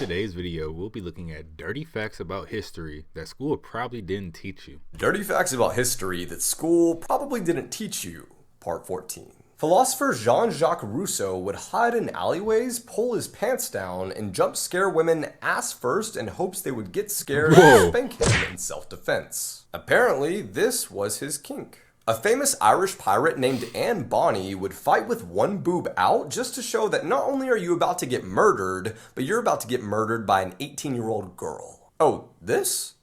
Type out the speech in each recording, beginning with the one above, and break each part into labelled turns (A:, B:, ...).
A: today's video, we'll be looking at dirty facts about history that school probably didn't teach you.
B: Dirty facts about history that school probably didn't teach you, part 14. Philosopher Jean-Jacques Rousseau would hide in alleyways, pull his pants down, and jump scare women ass first in hopes they would get scared and spank him in self-defense. Apparently, this was his kink. A famous Irish pirate named Anne Bonny would fight with one boob out just to show that not only are you about to get murdered, but you're about to get murdered by an 18-year-old girl. Oh, this?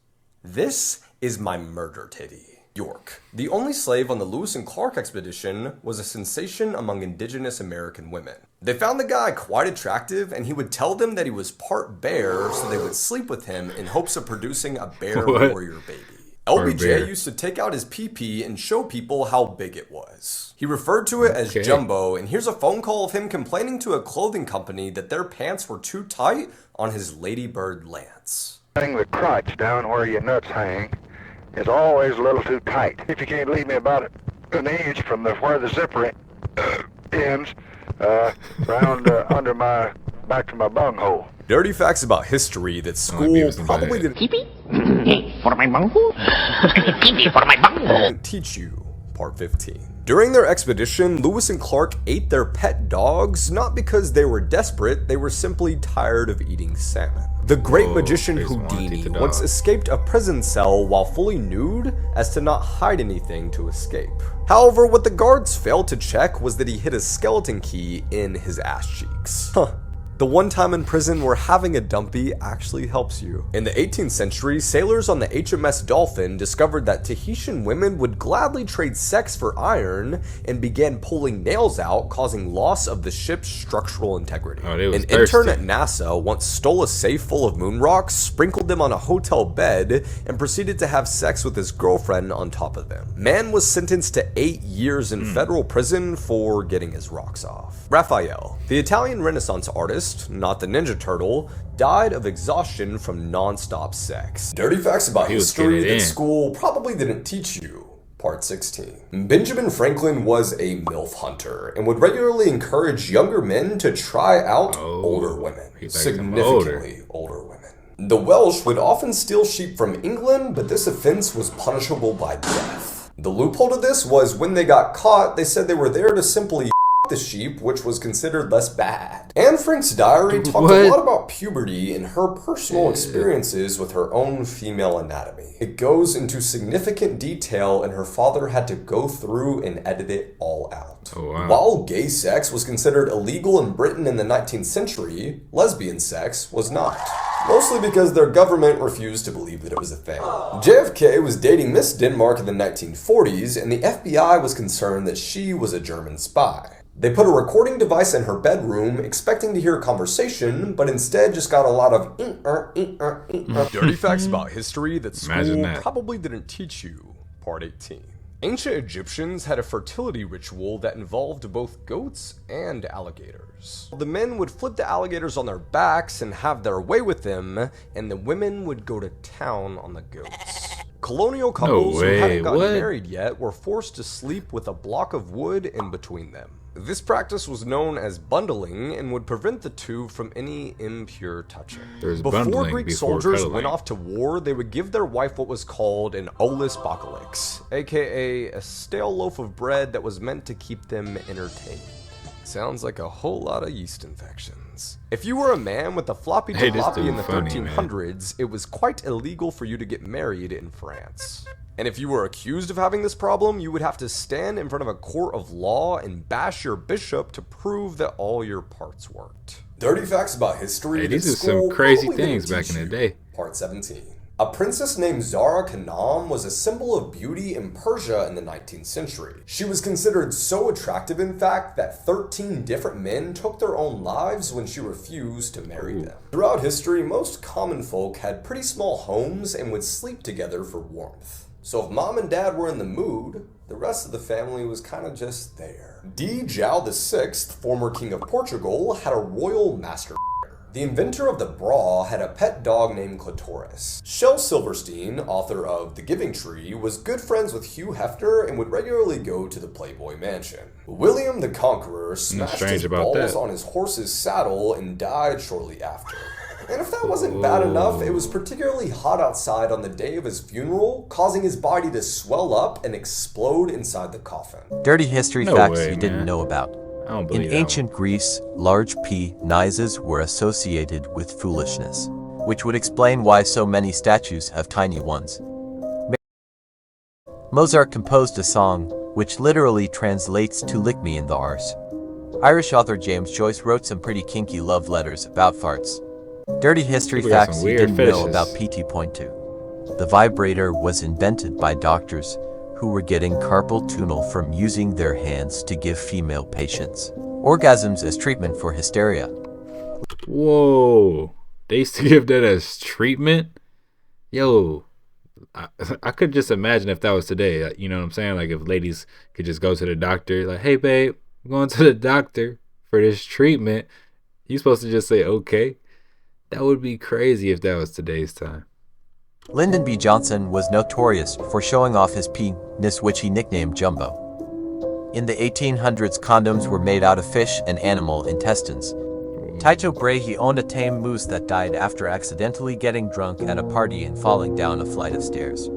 B: This is my murder titty. York. The only slave on the Lewis and Clark expedition was a sensation among indigenous American women. They found the guy quite attractive, and he would tell them that he was part bear so they would sleep with him in hopes of producing a bear warrior baby. LBJ used to take out his pee-pee and show people how big it was. He referred to it as jumbo, and here's a phone call of him complaining to a clothing company that their pants were too tight on his Ladybird Lance.
C: Hang the crotch down where your nuts hang is always a little too tight. If you can't leave me about an inch from where the zipper ends, round under my, back to my bunghole.
B: Dirty facts about history that school probably didn't
D: for my bunghole? For my bunghole.
B: teach you, part 15. During their expedition, Lewis and Clark ate their pet dogs, not because they were desperate, they were simply tired of eating salmon. The great magician Houdini once escaped a prison cell while fully nude as to not hide anything to escape. However, what the guards failed to check was that he hid a skeleton key in his ass cheeks. The one time in prison where having a dumpy actually helps you. In the 18th century, sailors on the HMS Dolphin discovered that Tahitian women would gladly trade sex for iron and began pulling nails out, causing loss of the ship's structural integrity. An intern at NASA once stole a safe full of moon rocks, sprinkled them on a hotel bed, and proceeded to have sex with his girlfriend on top of them. Man was sentenced to 8 years in federal prison for getting his rocks off. Raphael, the Italian Renaissance artist, not the Ninja Turtle, died of exhaustion from non-stop sex. Dirty facts about history that school probably didn't teach you. Part 16. Benjamin Franklin was a MILF hunter and would regularly encourage younger men to try out older women. Significantly older women. The Welsh would often steal sheep from England, but this offense was punishable by death. The loophole to this was when they got caught, they said they were there to simply the sheep, which was considered less bad. Anne Frank's diary talked a lot about puberty and her personal experiences with her own female anatomy. It goes into significant detail, and her father had to go through and edit it all out. While gay sex was considered illegal in Britain in the 19th century, lesbian sex was not. Mostly because their government refused to believe that it was a thing. JFK was dating Miss Denmark in the 1940s, and the FBI was concerned that she was a German spy. They put a recording device in her bedroom, expecting to hear a conversation, but instead just got a lot of dirty facts about history that school probably didn't teach you, part 18. Ancient Egyptians had a fertility ritual that involved both goats and alligators. The men would flip the alligators on their backs and have their way with them, and the women would go to town on the goats. Colonial couples who hadn't gotten married yet were forced to sleep with a block of wood in between them. This practice was known as bundling and would prevent the two from any impure touching. Before Greek soldiers went off to war, they would give their wife what was called an olis bokalix, aka a stale loaf of bread that was meant to keep them entertained. Sounds like a whole lot of yeast infections. If you were a man with a floppy jalopy in the 1300s, it was quite illegal for you to get married in France. And if you were accused of having this problem, you would have to stand in front of a court of law and bash your bishop to prove that all your parts worked. Dirty facts about history.
A: These are some crazy things back in the day.
B: Part 17. A princess named Zara Khanum was a symbol of beauty in Persia in the 19th century. She was considered so attractive, in fact, that 13 different men took their own lives when she refused to marry them. Throughout history, most common folk had pretty small homes and would sleep together for warmth. So if mom and dad were in the mood, the rest of the family was kind of just there. D. João VI, former king of Portugal, had a royal master. The inventor of the bra had a pet dog named Clitoris. Shel Silverstein, author of The Giving Tree, was good friends with Hugh Hefner and would regularly go to the Playboy Mansion. William the Conqueror smashed his balls on his horse's saddle and died shortly after. And if that that wasn't bad enough, it was particularly hot outside on the day of his funeral, causing his body to swell up and explode inside the coffin.
E: Dirty history
A: No
E: facts
A: way,
E: you didn't
A: man.
E: know about.
A: I don't
E: In
A: believe that
E: ancient Greece, large penises were associated with foolishness, which would explain why so many statues have tiny ones. Mozart composed a song, which literally translates to "lick me in the arse." Irish author James Joyce wrote some pretty kinky love letters about farts. Dirty history
A: People got
E: facts
A: some
E: you
A: weird
E: didn't know
A: fetishes.
E: about PT.2. The vibrator was invented by doctors who were getting carpal tunnel from using their hands to give female patients orgasms as treatment for hysteria.
A: Whoa. They used to give that as treatment? Yo, I could just imagine if that was today. You know what I'm saying? Like if ladies could just go to the doctor, like, hey, babe, I'm going to the doctor for this treatment. You supposed to just say, okay. That would be crazy if that was today's time.
E: Lyndon B. Johnson was notorious for showing off his penis, which he nicknamed Jumbo. In the 1800s, condoms were made out of fish and animal intestines. Tycho Brahe owned a tame moose that died after accidentally getting drunk at a party and falling down a flight of stairs.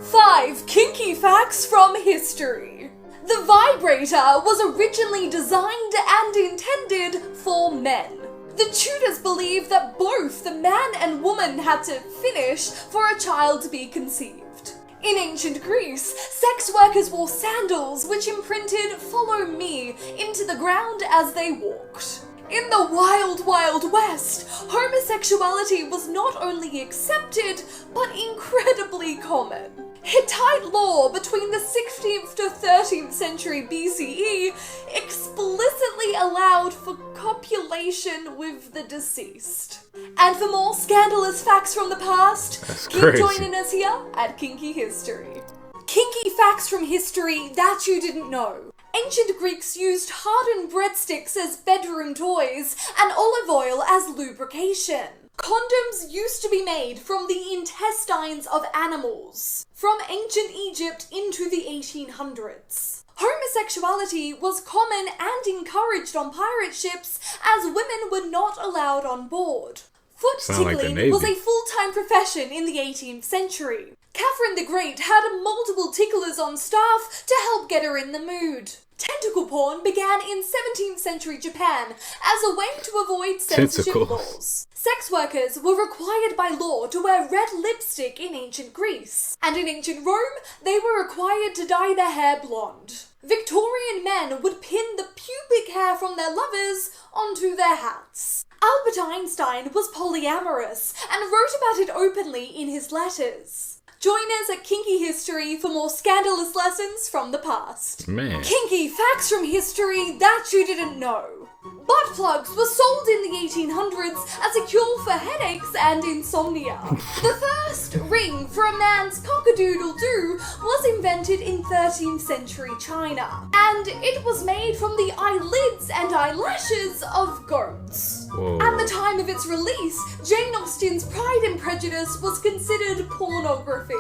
F: 5 kinky facts from history. The vibrator was originally designed and intended for men. The Tudors believed that both the man and woman had to finish for a child to be conceived. In ancient Greece, sex workers wore sandals which imprinted "follow me" into the ground as they walked. In the wild, wild west, homosexuality was not only accepted, but incredibly common. Hittite law between the 16th to 13th century BCE explicitly allowed for copulation with the deceased. And for more scandalous facts from the past,
A: That's
F: keep
A: crazy.
F: joining us here at Kinky History. Kinky facts from history that you didn't know. Ancient Greeks used hardened breadsticks as bedroom toys and olive oil as lubrication. Condoms used to be made from the intestines of animals, from ancient Egypt into the 1800s. Homosexuality was common and encouraged on pirate ships as women were not allowed on board. Foot
A: Sound like the
F: tickling
A: Navy.
F: was a full-time profession in the 18th century. Catherine the Great had multiple ticklers on staff to help get her in the mood. Tentacle porn began in 17th century Japan as a way to avoid censorship
A: Tentacles.
F: laws. Sex workers were required by law to wear red lipstick in ancient Greece, and in ancient Rome, they were required to dye their hair blonde. Victorian men would pin the pubic hair from their lovers onto their hats. Albert Einstein was polyamorous and wrote about it openly in his letters. Join us at Kinky History for more scandalous lessons from the past.
A: Man.
F: Kinky facts from history that you didn't know. Butt plugs were sold in the 1800s as a cure for headaches and insomnia. The first ring for a man's cock-a-doodle-doo was invented in 13th century China, and it was made from the eyelids and eyelashes of goats.
A: Whoa.
F: At the time of its release, Jane Austen's Pride and Prejudice was considered pornography.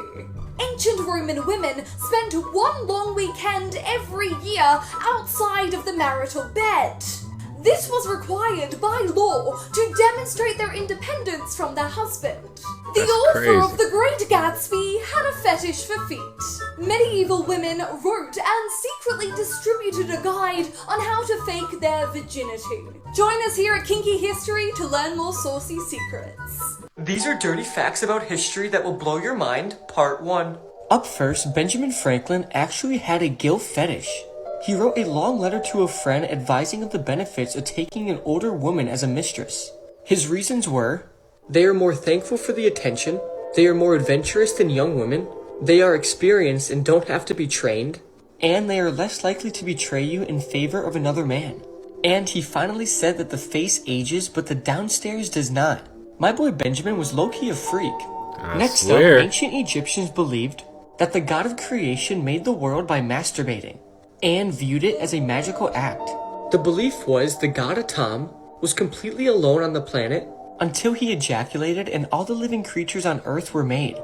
F: Ancient Roman women spent one long weekend every year outside of the marital bed. This was required by law to demonstrate their independence from their husband. The
A: That's
F: author
A: crazy.
F: of The Great Gatsby had a fetish for feet. Medieval women wrote and secretly distributed a guide on how to fake their virginity. Join us here at Kinky History to learn more saucy secrets.
G: These are dirty facts about history that will blow your mind, part 1. Up first, Benjamin Franklin actually had a gilf fetish. He wrote a long letter to a friend advising of the benefits of taking an older woman as a mistress. His reasons were, they are more thankful for the attention, they are more adventurous than young women, they are experienced and don't have to be trained, and they are less likely to betray you in favor of another man. And he finally said that the face ages, but the downstairs does not. My boy Benjamin was low-key a freak.
A: I
G: Next
A: swear.
G: up, ancient Egyptians believed that the god of creation made the world by masturbating, and viewed it as a magical act. The belief was the god Atum was completely alone on the planet until he ejaculated and all the living creatures on Earth were made.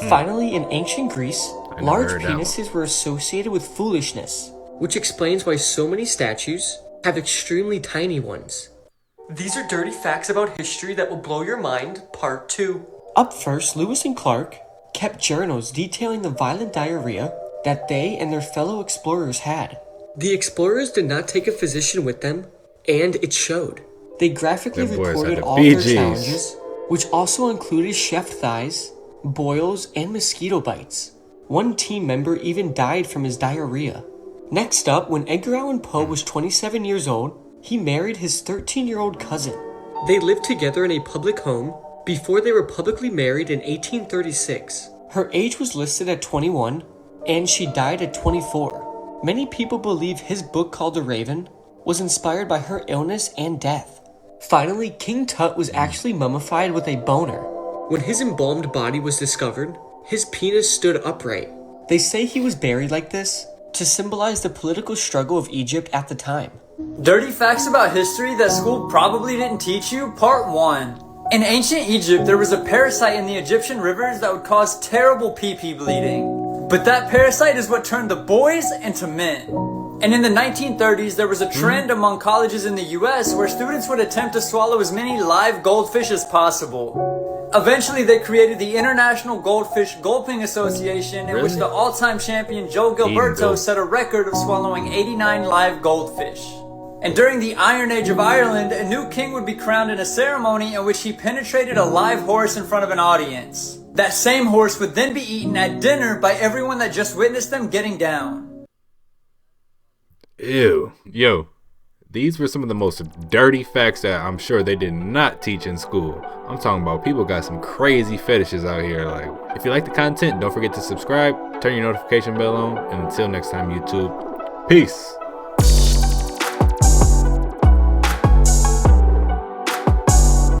G: Finally, in ancient Greece,
A: never
G: large
A: heard that one.
G: penises were associated with foolishness, which explains why so many statues have extremely tiny ones. These are dirty facts about history that will blow your mind, part 2. Up first, Lewis and Clark kept journals detailing the violent diarrhea that they and their fellow explorers had. The explorers did not take a physician with them, and it showed. They graphically recorded all their challenges, which also included chef thighs, boils, and mosquito bites. One team member even died from his diarrhea. Next up, when Edgar Allan Poe was 27 years old, he married his 13-year-old cousin. They lived together in a public home before they were publicly married in 1836. Her age was listed at 21, and she died at 24. Many people believe his book called The Raven was inspired by her illness and death. Finally, King Tut was actually mummified with a boner. When his embalmed body was discovered, his penis stood upright. They say he was buried like this to symbolize the political struggle of Egypt at the time.
H: Dirty facts about history that school probably didn't teach you, part 1. In ancient Egypt, there was a parasite in the Egyptian rivers that would cause terrible pee-pee bleeding. But that parasite is what turned the boys into men. And in the 1930s, there was a trend among colleges in the US where students would attempt to swallow as many live goldfish as possible. Eventually, they created the International Goldfish Gulping Association, in which the all-time champion Joe Gilberto set a record of swallowing 89 live goldfish. And during the Iron Age of Ireland, a new king would be crowned in a ceremony in which he penetrated a live horse in front of an audience. That same horse would then be eaten at dinner by everyone that just witnessed them getting down.
A: Ew. Yo, these were some of the most dirty facts that I'm sure they did not teach in school. I'm talking about people got some crazy fetishes out here. Like, if you like the content, don't forget to subscribe, turn your notification bell on, and until next time, YouTube, peace.